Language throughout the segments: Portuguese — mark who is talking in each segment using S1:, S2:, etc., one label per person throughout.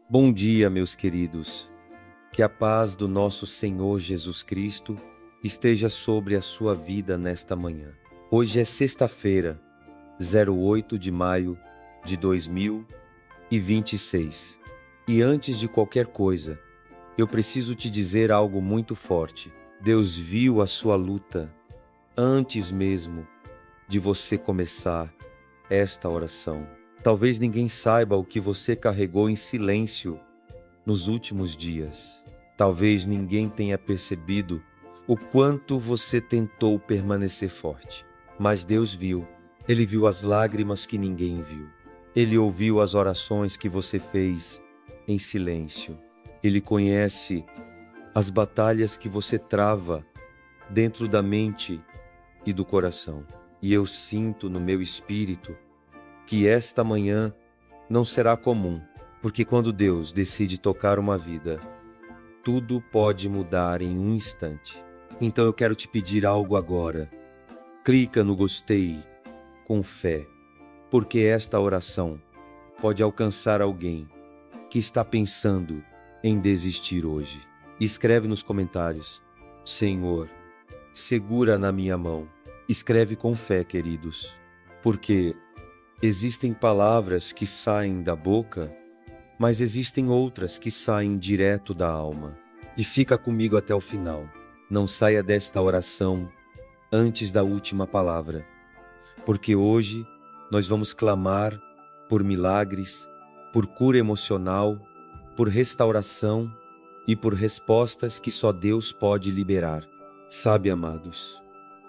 S1: Bom dia, meus queridos. Que a paz do nosso Senhor Jesus Cristo esteja sobre a sua vida nesta manhã. Hoje é sexta-feira, 08 de maio de 2026. E antes de qualquer coisa, eu preciso te dizer algo muito forte. Deus viu a sua luta antes mesmo de você começar esta oração. Talvez ninguém saiba o que você carregou em silêncio nos últimos dias. Talvez ninguém tenha percebido o quanto você tentou permanecer forte. Mas Deus viu. Ele viu as lágrimas que ninguém viu. Ele ouviu as orações que você fez em silêncio. Ele conhece as batalhas que você trava dentro da mente e do coração. E eu sinto no meu espírito que esta manhã não será comum, porque quando Deus decide tocar uma vida, tudo pode mudar em um instante. Então eu quero te pedir algo agora. Clica no gostei com fé, porque esta oração pode alcançar alguém que está pensando em desistir hoje. Escreve nos comentários: Senhor, segura na minha mão. Escreve com fé, queridos, porque existem palavras que saem da boca, mas existem outras que saem direto da alma. E fica comigo até o final. Não saia desta oração antes da última palavra, porque hoje nós vamos clamar por milagres, por cura emocional, por restauração e por respostas que só Deus pode liberar. Sabe, amados,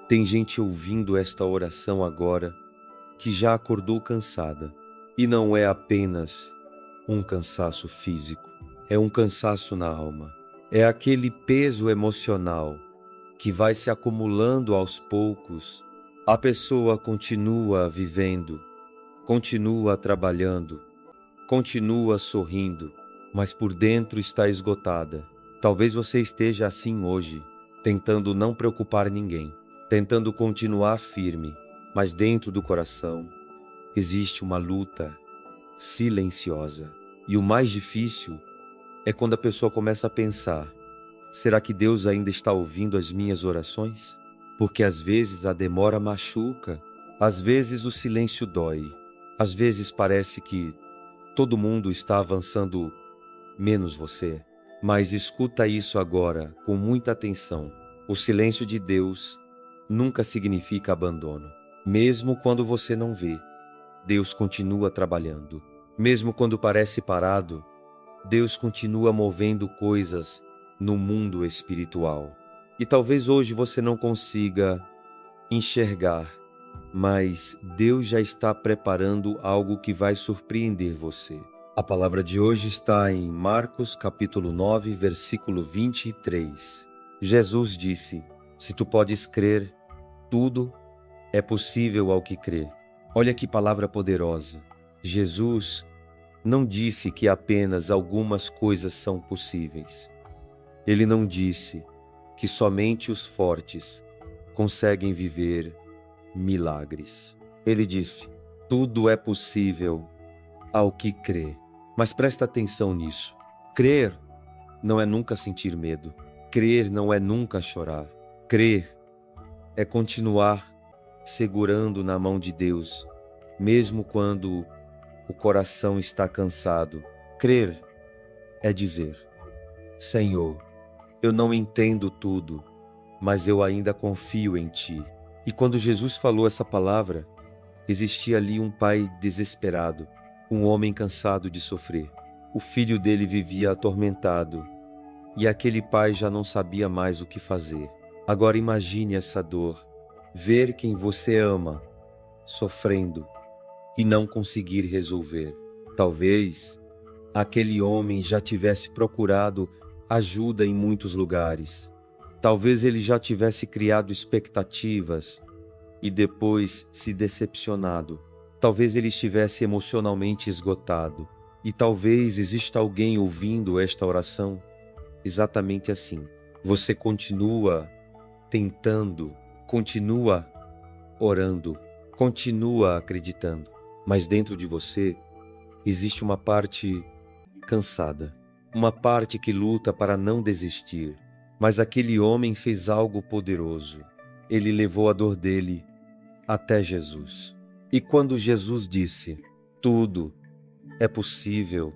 S1: tem gente ouvindo esta oração agora que já acordou cansada. E não é apenas um cansaço físico, é um cansaço na alma. É aquele peso emocional que vai se acumulando aos poucos. A pessoa continua vivendo, continua trabalhando, continua sorrindo, mas por dentro está esgotada. Talvez você esteja assim hoje, tentando não preocupar ninguém, tentando continuar firme, mas dentro do coração existe uma luta silenciosa. E o mais difícil é quando a pessoa começa a pensar: será que Deus ainda está ouvindo as minhas orações? Porque às vezes a demora machuca, às vezes o silêncio dói, às vezes parece que todo mundo está avançando menos você. Mas escuta isso agora com muita atenção. O silêncio de Deus nunca significa abandono. Mesmo quando você não vê, Deus continua trabalhando. Mesmo quando parece parado, Deus continua movendo coisas no mundo espiritual. E talvez hoje você não consiga enxergar, mas Deus já está preparando algo que vai surpreender você. A palavra de hoje está em Marcos capítulo 9, versículo 23. Jesus disse: se tu podes crer, tudo é possível ao que crê. Olha que palavra poderosa. Jesus não disse que apenas algumas coisas são possíveis. Ele não disse que somente os fortes conseguem viver milagres. Ele disse: tudo é possível ao que crê. Mas presta atenção nisso. Crer não é nunca sentir medo. Crer não é nunca chorar. Crer é continuar segurando na mão de Deus, mesmo quando o coração está cansado. Crer é dizer: Senhor, eu não entendo tudo, mas eu ainda confio em Ti. E quando Jesus falou essa palavra, existia ali um pai desesperado, um homem cansado de sofrer. O filho dele vivia atormentado, e aquele pai já não sabia mais o que fazer. Agora imagine essa dor, ver quem você ama sofrendo e não conseguir resolver. Talvez aquele homem já tivesse procurado ajuda em muitos lugares. Talvez ele já tivesse criado expectativas e depois se decepcionado. Talvez ele estivesse emocionalmente esgotado. E talvez exista alguém ouvindo esta oração exatamente assim. Você continua tentando, continua orando, continua acreditando, mas dentro de você existe uma parte cansada, uma parte que luta para não desistir. Mas aquele homem fez algo poderoso. Ele levou a dor dele até Jesus. E quando Jesus disse: "Tudo é possível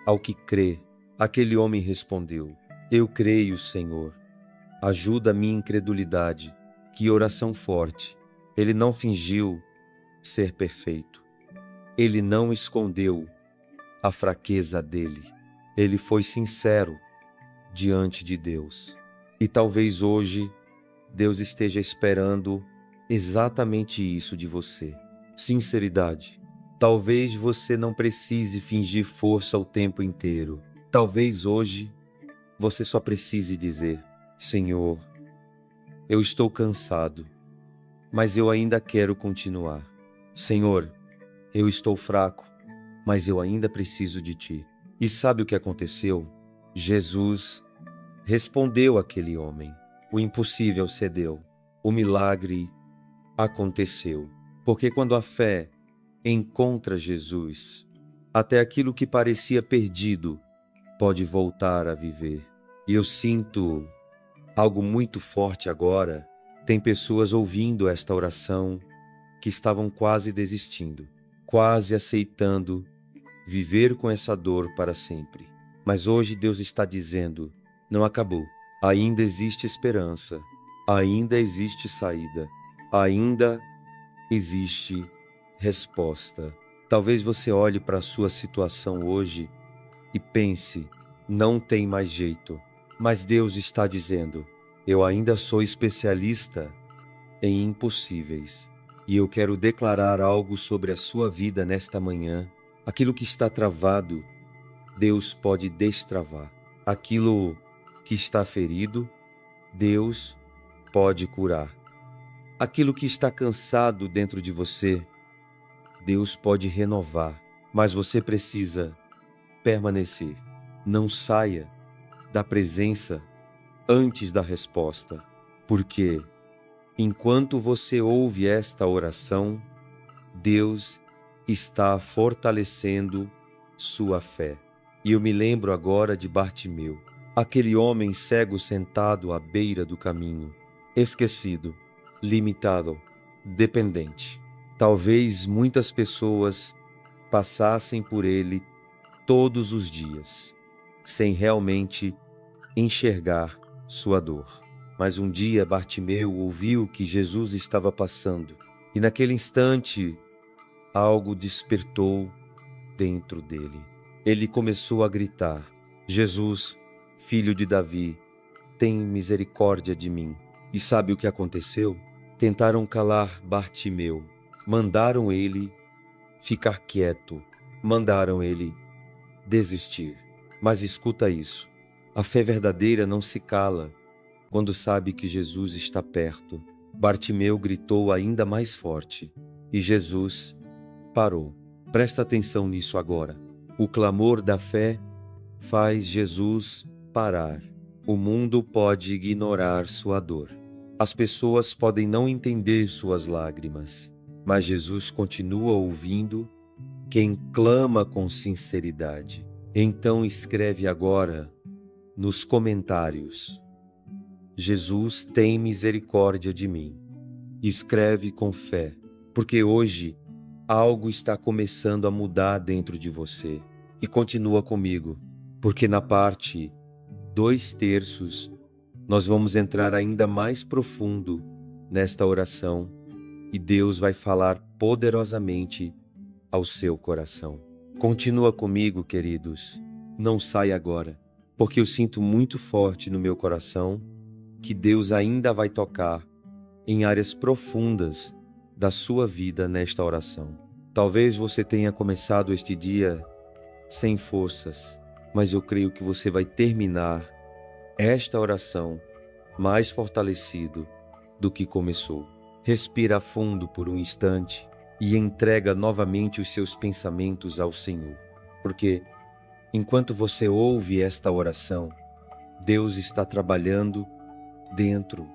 S1: ao que crê", aquele homem respondeu: "Eu creio, Senhor. Ajuda a minha incredulidade." Que oração forte! Ele não fingiu ser perfeito. Ele não escondeu a fraqueza dele. Ele foi sincero diante de Deus. E talvez hoje Deus esteja esperando exatamente isso de você. Sinceridade. Talvez você não precise fingir força o tempo inteiro. Talvez hoje você só precise dizer: "Senhor, eu estou cansado, mas eu ainda quero continuar. Senhor, eu estou fraco, mas eu ainda preciso de Ti." E sabe o que aconteceu? Jesus respondeu àquele homem. O impossível cedeu. O milagre aconteceu. Porque quando a fé encontra Jesus, até aquilo que parecia perdido pode voltar a viver. E eu sinto algo muito forte agora. Tem pessoas ouvindo esta oração que estavam quase desistindo, quase aceitando viver com essa dor para sempre. Mas hoje Deus está dizendo: não acabou. Ainda existe esperança. Ainda existe saída. Ainda existe resposta. Talvez você olhe para a sua situação hoje e pense: não tem mais jeito. Mas Deus está dizendo: eu ainda sou especialista em impossíveis. E eu quero declarar algo sobre a sua vida nesta manhã. Aquilo que está travado, Deus pode destravar. Aquilo que está ferido, Deus pode curar. Aquilo que está cansado dentro de você, Deus pode renovar. Mas você precisa permanecer. Não saia da presença antes da resposta. Porque enquanto você ouve esta oração, Deus está fortalecendo sua fé. E eu me lembro agora de Bartimeu, aquele homem cego sentado à beira do caminho, esquecido, limitado, dependente. Talvez muitas pessoas passassem por ele todos os dias, sem realmente enxergar sua dor. Mas um dia Bartimeu ouviu que Jesus estava passando, e naquele instante algo despertou dentro dele. Ele começou a gritar: Jesus, filho de Davi, tem misericórdia de mim. E sabe o que aconteceu? Tentaram calar Bartimeu, mandaram ele ficar quieto, mandaram ele desistir. Mas escuta isso: a fé verdadeira não se cala quando sabe que Jesus está perto. Bartimeu gritou ainda mais forte e Jesus parou. Presta atenção nisso agora. O clamor da fé faz Jesus parar. O mundo pode ignorar sua dor. As pessoas podem não entender suas lágrimas, mas Jesus continua ouvindo quem clama com sinceridade. Então escreve agora nos comentários: Jesus tem misericórdia de mim. Escreve com fé, porque hoje algo está começando a mudar dentro de você. E continua comigo, porque na parte 2/3 nós vamos entrar ainda mais profundo nesta oração e Deus vai falar poderosamente ao seu coração. Continua comigo, queridos. Não sai agora, porque eu sinto muito forte no meu coração que Deus ainda vai tocar em áreas profundas da sua vida nesta oração. Talvez você tenha começado este dia sem forças, mas eu creio que você vai terminar esta oração mais fortalecido do que começou. Respira fundo por um instante e entrega novamente os seus pensamentos ao Senhor, porque enquanto você ouve esta oração, Deus está trabalhando dentro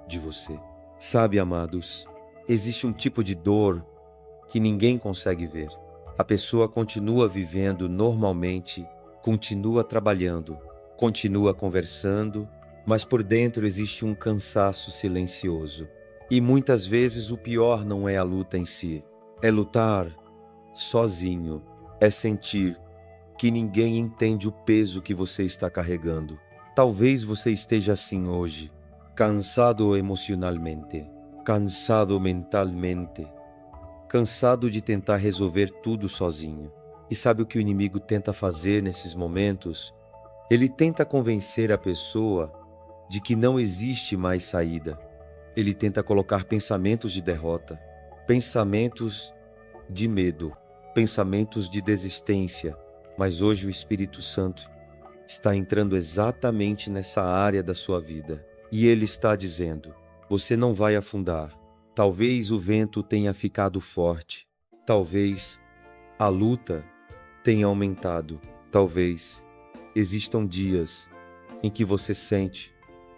S1: de você. Sabe, amados, existe um tipo de dor que ninguém consegue ver. A pessoa continua vivendo normalmente, continua trabalhando, continua conversando, mas por dentro existe um cansaço silencioso. E muitas vezes o pior não é a luta em si, é lutar sozinho, é sentir que ninguém entende o peso que você está carregando. Talvez você esteja assim hoje, cansado emocionalmente, cansado mentalmente, cansado de tentar resolver tudo sozinho. E sabe o que o inimigo tenta fazer nesses momentos? Ele tenta convencer a pessoa de que não existe mais saída. Ele tenta colocar pensamentos de derrota, pensamentos de medo, pensamentos de desistência. Mas hoje o Espírito Santo está entrando exatamente nessa área da sua vida. E ele está dizendo: você não vai afundar. Talvez o vento tenha ficado forte. Talvez a luta tenha aumentado. Talvez existam dias em que você sente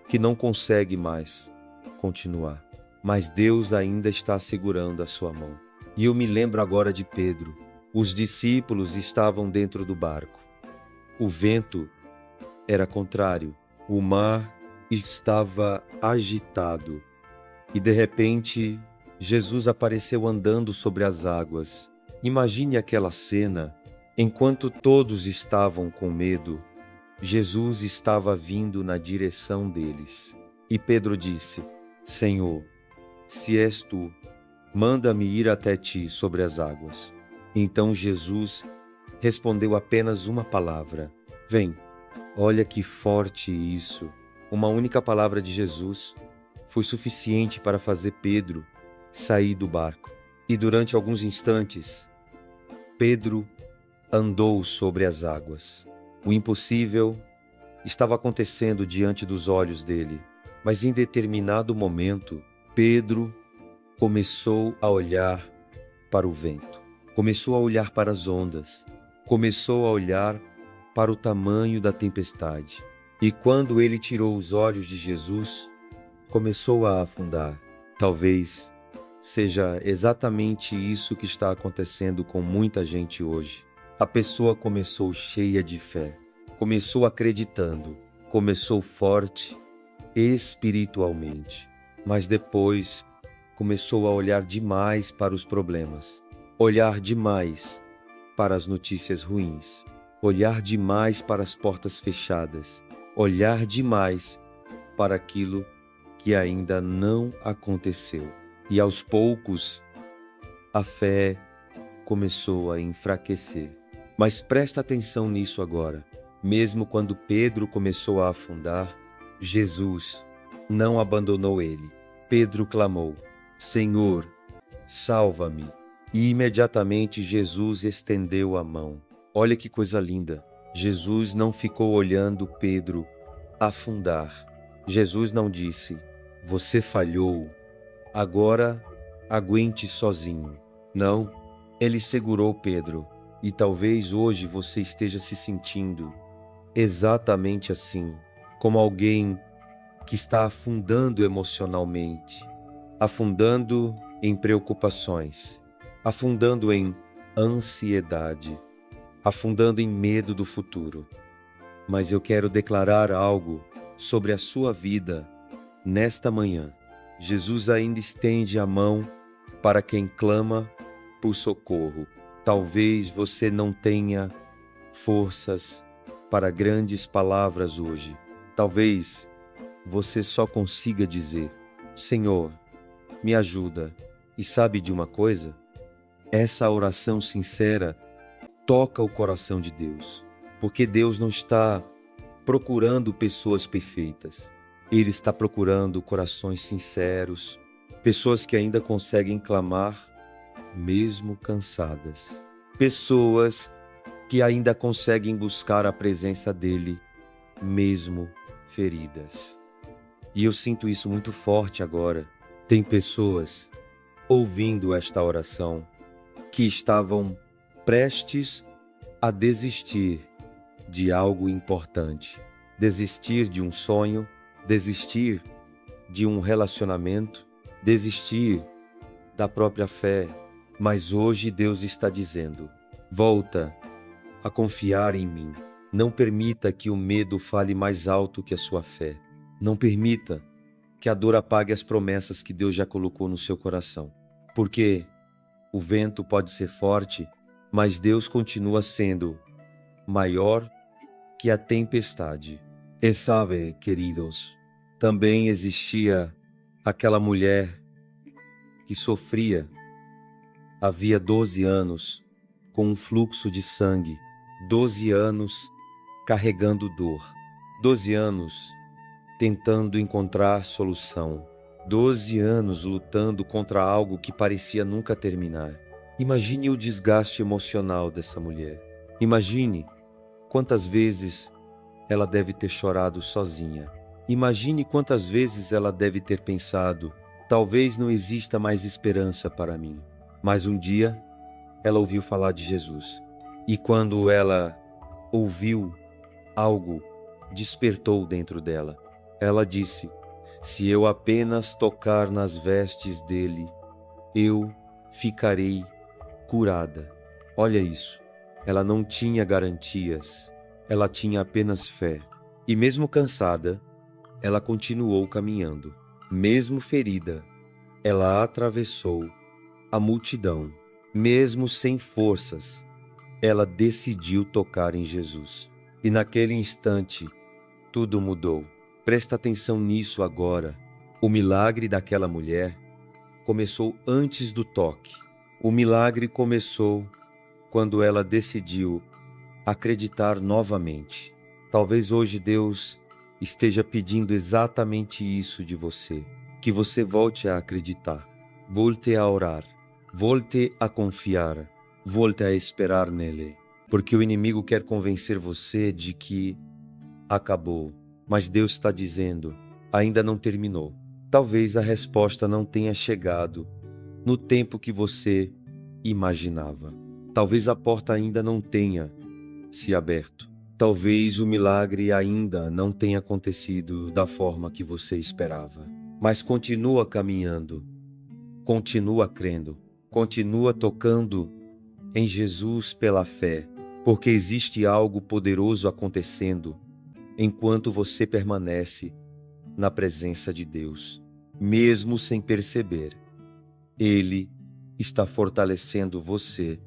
S1: que não consegue mais continuar. Mas Deus ainda está segurando a sua mão. E eu me lembro agora de Pedro. Os discípulos estavam dentro do barco. O vento era contrário. O mar estava agitado. E de repente, Jesus apareceu andando sobre as águas. Imagine aquela cena. Enquanto todos estavam com medo, Jesus estava vindo na direção deles. E Pedro disse: Senhor, se és tu, manda-me ir até ti sobre as águas. Então Jesus respondeu apenas uma palavra: vem. Olha que forte isso. Uma única palavra de Jesus foi suficiente para fazer Pedro sair do barco. E durante alguns instantes, Pedro andou sobre as águas. O impossível estava acontecendo diante dos olhos dele, mas em determinado momento, Pedro começou a olhar para o vento, começou a olhar para as ondas, começou a olhar para o tamanho da tempestade. E quando ele tirou os olhos de Jesus, começou a afundar. Talvez seja exatamente isso que está acontecendo com muita gente hoje. A pessoa começou cheia de fé, começou acreditando, começou forte espiritualmente, mas depois começou a olhar demais para os problemas, olhar demais para as notícias ruins, olhar demais para as portas fechadas, olhar demais para aquilo que ainda não aconteceu. E aos poucos, a fé começou a enfraquecer. Mas presta atenção nisso agora. Mesmo quando Pedro começou a afundar, Jesus não abandonou ele. Pedro clamou: Senhor, salva-me. E imediatamente Jesus estendeu a mão. Olha que coisa linda. Jesus não ficou olhando Pedro afundar. Jesus não disse: você falhou, agora aguente sozinho. Não, ele segurou Pedro. E talvez hoje você esteja se sentindo exatamente assim, como alguém que está afundando emocionalmente, afundando em preocupações, afundando em ansiedade, afundando em medo do futuro. Mas eu quero declarar algo sobre a sua vida nesta manhã. Jesus ainda estende a mão para quem clama por socorro. Talvez você não tenha forças para grandes palavras hoje. Talvez você só consiga dizer: Senhor, me ajuda. E sabe de uma coisa? Essa oração sincera toca o coração de Deus, porque Deus não está procurando pessoas perfeitas. Ele está procurando corações sinceros, pessoas que ainda conseguem clamar mesmo cansadas, pessoas que ainda conseguem buscar a presença dele mesmo feridas. E eu sinto isso muito forte agora. Tem pessoas ouvindo esta oração que estavam prestes a desistir de algo importante, desistir de um sonho, desistir de um relacionamento, desistir da própria fé. Mas hoje Deus está dizendo: volta a confiar em mim, Não permita que o medo fale mais alto que a sua fé. Não permita que a dor apague as promessas que Deus já colocou no seu coração. Porque o vento pode ser forte, mas Deus continua sendo maior que a tempestade. E sabe, queridos, também existia aquela mulher que sofria havia 12 anos com um fluxo de sangue, 12 anos carregando dor, 12 anos tentando encontrar solução, 12 anos lutando contra algo que parecia nunca terminar. Imagine o desgaste emocional dessa mulher. Imagine quantas vezes ela deve ter chorado sozinha. Imagine quantas vezes ela deve ter pensado: talvez não exista mais esperança para mim. Mas um dia ela ouviu falar de Jesus. E quando ela ouviu, algo despertou dentro dela. Ela disse: se eu apenas tocar nas vestes dele, eu ficarei curada. Olha isso. Ela não tinha garantias, ela tinha apenas fé. E mesmo cansada, ela continuou caminhando. Mesmo ferida, ela atravessou a multidão. Mesmo sem forças, ela decidiu tocar em Jesus. E naquele instante, tudo mudou. Presta atenção nisso agora. O milagre daquela mulher começou antes do toque. O milagre começou quando ela decidiu acreditar novamente. Talvez hoje Deus esteja pedindo exatamente isso de você, que você volte a acreditar, volte a orar, volte a confiar, volte a esperar nele, porque o inimigo quer convencer você de que acabou, mas Deus está dizendo, ainda não terminou. Talvez a resposta não tenha chegado no tempo que você imaginava. Talvez a porta ainda não tenha se aberto. Talvez o milagre ainda não tenha acontecido da forma que você esperava. Mas continua caminhando, continua crendo, continua tocando em Jesus pela fé, porque existe algo poderoso acontecendo enquanto você permanece na presença de Deus, mesmo sem perceber. Ele está fortalecendo você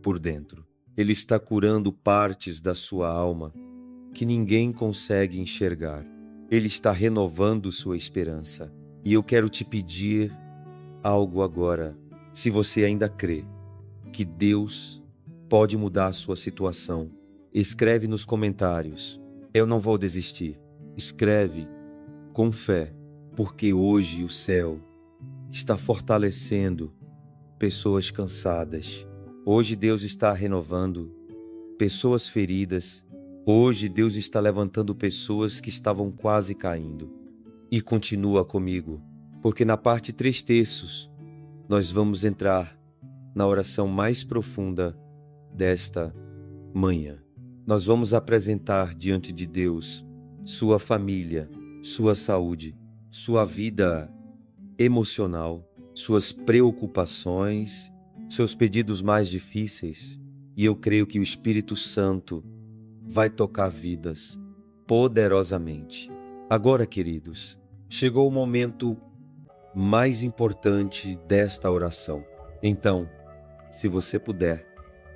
S1: por dentro. Ele está curando partes da sua alma que ninguém consegue enxergar. Ele está renovando sua esperança. E eu quero te pedir algo agora. Se você ainda crê que Deus pode mudar a sua situação, escreve nos comentários: eu não vou desistir. Escreve com fé, porque hoje o céu está fortalecendo pessoas cansadas. Hoje Deus está renovando pessoas feridas. Hoje Deus está levantando pessoas que estavam quase caindo. E continua comigo, porque na parte 3/3 nós vamos entrar na oração mais profunda desta manhã. Nós vamos apresentar diante de Deus sua família, sua saúde, sua vida emocional, suas preocupações, seus pedidos mais difíceis. E eu creio que o Espírito Santo vai tocar vidas poderosamente. Agora, queridos, chegou o momento mais importante desta oração. Então, se você puder,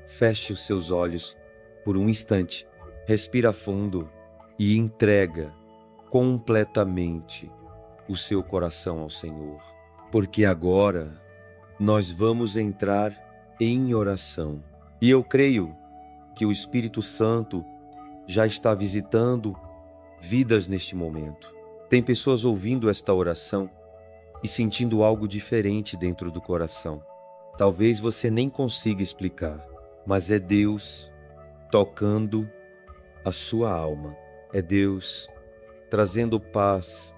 S1: feche os seus olhos por um instante, respira fundo e entrega completamente o seu coração ao Senhor. Porque agora nós vamos entrar em oração. E eu creio que o Espírito Santo já está visitando vidas neste momento. Tem pessoas ouvindo esta oração e sentindo algo diferente dentro do coração. Talvez você nem consiga explicar, mas é Deus tocando a sua alma. É Deus trazendo paz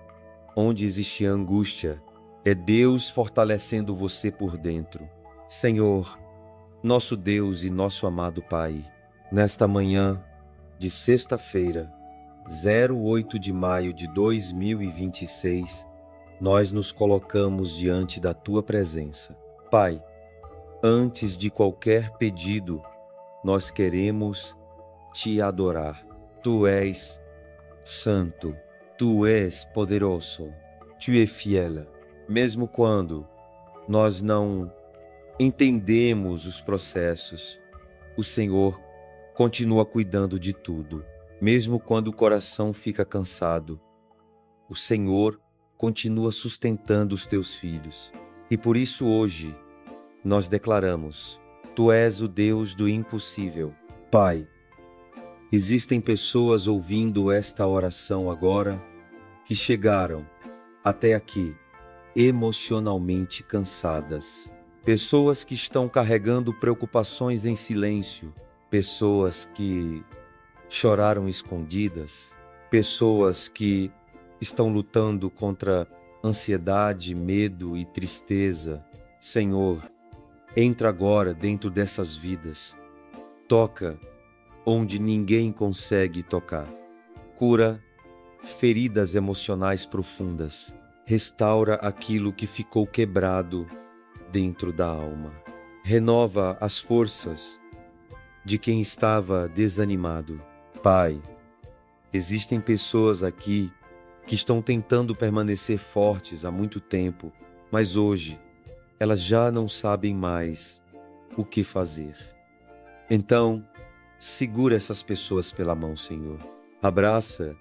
S1: onde existe angústia. É Deus fortalecendo você por dentro. Senhor, nosso Deus e nosso amado Pai, nesta manhã de sexta-feira, 08 de maio de 2026, nós nos colocamos diante da Tua presença. Pai, antes de qualquer pedido, nós queremos te adorar. Tu és santo, tu és poderoso, tu és fiel. Mesmo quando nós não entendemos os processos, o Senhor continua cuidando de tudo. Mesmo quando o coração fica cansado, o Senhor continua sustentando os teus filhos. E por isso hoje nós declaramos: Tu és o Deus do impossível. Pai, existem pessoas ouvindo esta oração agora que chegaram até aqui emocionalmente cansadas. Pessoas que estão carregando preocupações em silêncio. Pessoas que choraram escondidas. Pessoas que estão lutando contra ansiedade, medo e tristeza. Senhor, entra agora dentro dessas vidas. Toca onde ninguém consegue tocar. Cura feridas emocionais profundas. Restaura aquilo que ficou quebrado dentro da alma. Renova as forças de quem estava desanimado. Pai, existem pessoas aqui que estão tentando permanecer fortes há muito tempo, mas hoje elas já não sabem mais o que fazer. Então, segura essas pessoas pela mão, Senhor. Abraça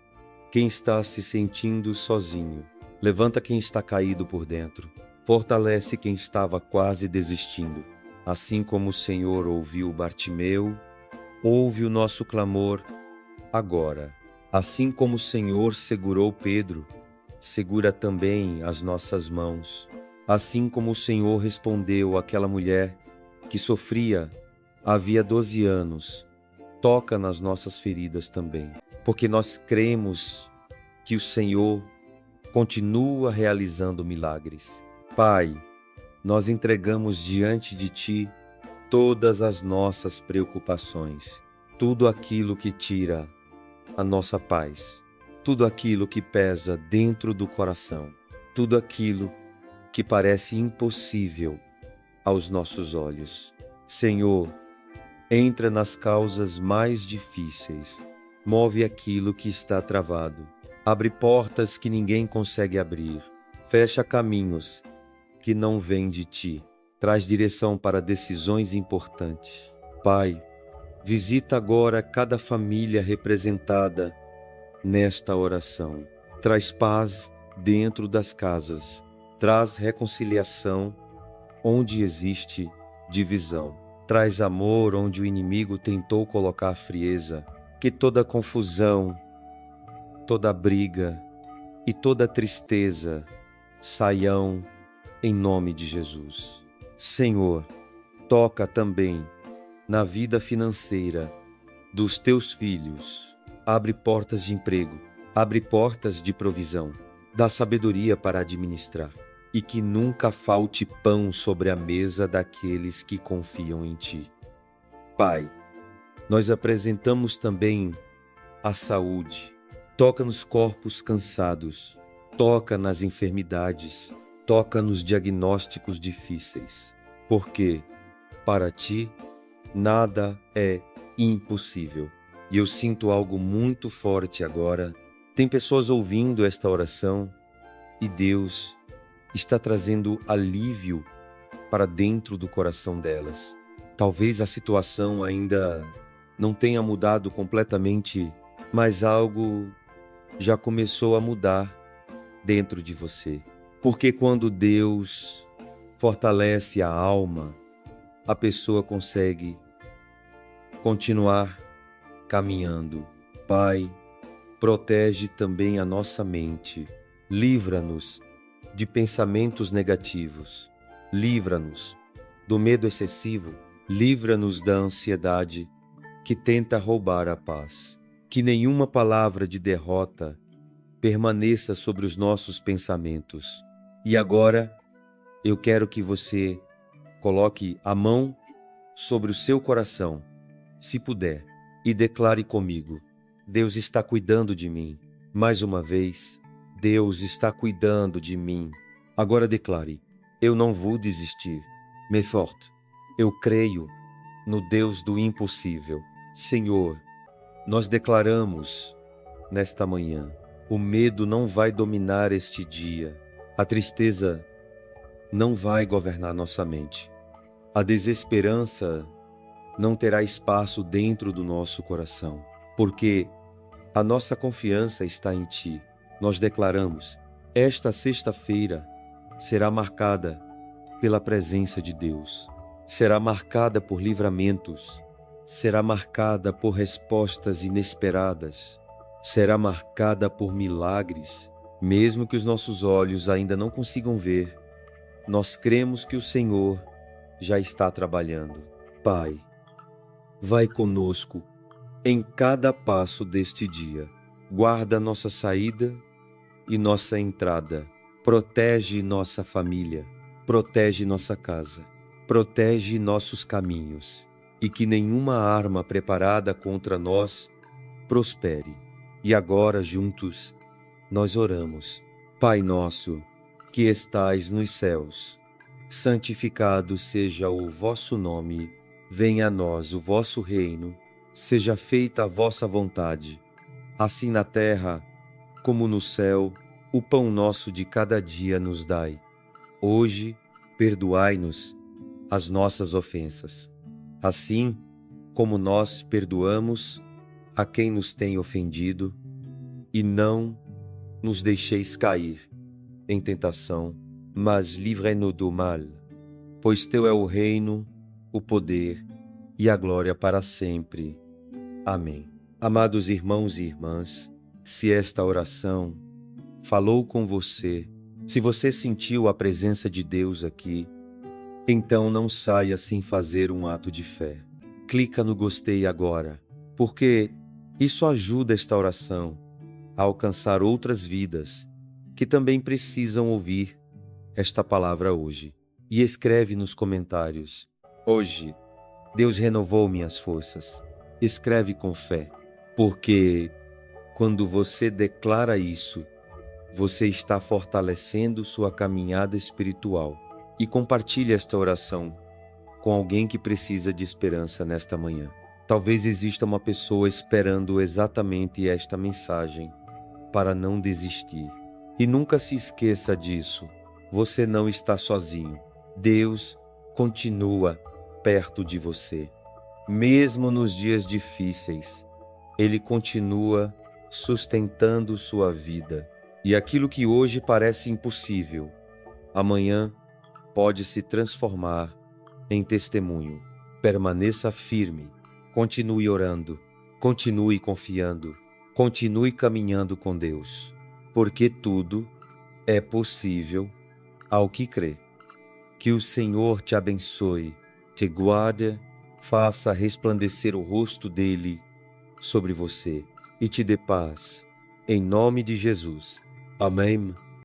S1: quem está se sentindo sozinho. Levanta quem está caído por dentro. Fortalece quem estava quase desistindo. Assim como o Senhor ouviu Bartimeu, ouve o nosso clamor agora. Assim como o Senhor segurou Pedro, segura também as nossas mãos. Assim como o Senhor respondeu àquela mulher que sofria havia 12 anos, toca nas nossas feridas também, porque nós cremos que o Senhor continua realizando milagres. Pai, nós entregamos diante de Ti todas as nossas preocupações, tudo aquilo que tira a nossa paz, tudo aquilo que pesa dentro do coração, tudo aquilo que parece impossível aos nossos olhos. Senhor, entra nas causas mais difíceis, move aquilo que está travado, abre portas que ninguém consegue abrir, fecha caminhos que não vêm de Ti, traz direção para decisões importantes. Pai, visita agora cada família representada nesta oração. Traz paz dentro das casas. Traz reconciliação onde existe divisão. Traz amor onde o inimigo tentou colocar frieza. Que toda confusão, toda briga e toda tristeza saiam em nome de Jesus. Senhor, toca também na vida financeira dos teus filhos. Abre portas de emprego, abre portas de provisão, dá sabedoria para administrar e que nunca falte pão sobre a mesa daqueles que confiam em Ti. Pai, nós apresentamos também a saúde. Toca nos corpos cansados, toca nas enfermidades, toca nos diagnósticos difíceis, porque para Ti nada é impossível. E eu sinto algo muito forte agora. Tem pessoas ouvindo esta oração e Deus está trazendo alívio para dentro do coração delas. Talvez a situação ainda não tenha mudado completamente, mas algo já começou a mudar dentro de você. Porque quando Deus fortalece a alma, a pessoa consegue continuar caminhando. Pai, protege também a nossa mente. Livra-nos de pensamentos negativos. Livra-nos do medo excessivo. Livra-nos da ansiedade que tenta roubar a paz. Que nenhuma palavra de derrota permaneça sobre os nossos pensamentos. E agora, eu quero que você coloque a mão sobre o seu coração, se puder, e declare comigo: Deus está cuidando de mim. Mais uma vez, Deus está cuidando de mim. Agora declare: eu não vou desistir. Mais forte. Eu creio no Deus do impossível. Senhor, Nós declaramos nesta manhã: o medo não vai dominar este dia, a tristeza não vai governar nossa mente, a desesperança não terá espaço dentro do nosso coração, porque a nossa confiança está em Ti. Nós declaramos: esta sexta-feira será marcada pela presença de Deus, será marcada por livramentos, será marcada por respostas inesperadas, será marcada por milagres, mesmo que os nossos olhos ainda não consigam ver. Nós cremos que o Senhor já está trabalhando. Pai, vai conosco em cada passo deste dia. Guarda nossa saída e nossa entrada. Protege nossa família. Protege nossa casa. Protege nossos caminhos. E que nenhuma arma preparada contra nós prospere. E agora, juntos, nós oramos. Pai nosso, que estais nos céus, santificado seja o vosso nome. Venha a nós o vosso reino. Seja feita a vossa vontade, assim na terra como no céu. O pão nosso de cada dia nos dai. Hoje, perdoai-nos as nossas ofensas, assim como nós perdoamos a quem nos tem ofendido, e não nos deixeis cair em tentação, mas livrai-nos do mal, pois teu é o reino, o poder e a glória para sempre. Amém. Amados irmãos e irmãs, se esta oração falou com você, se você sentiu a presença de Deus aqui, então não saia sem fazer um ato de fé. Clica no gostei agora, porque isso ajuda esta oração a alcançar outras vidas que também precisam ouvir esta palavra hoje. E escreve nos comentários: hoje Deus renovou minhas forças. Escreve com fé, porque quando você declara isso, você está fortalecendo sua caminhada espiritual. E compartilhe esta oração com alguém que precisa de esperança nesta manhã. Talvez exista uma pessoa esperando exatamente esta mensagem para não desistir. E nunca se esqueça disso. Você não está sozinho. Deus continua perto de você. Mesmo nos dias difíceis, Ele continua sustentando sua vida. E aquilo que hoje parece impossível, amanhã pode se transformar em testemunho. Permaneça firme, continue orando, continue confiando, continue caminhando com Deus, porque tudo é possível ao que crê. Que o Senhor te abençoe, te guarde, faça resplandecer o rosto dele sobre você e te dê paz. Em nome de Jesus. Amém.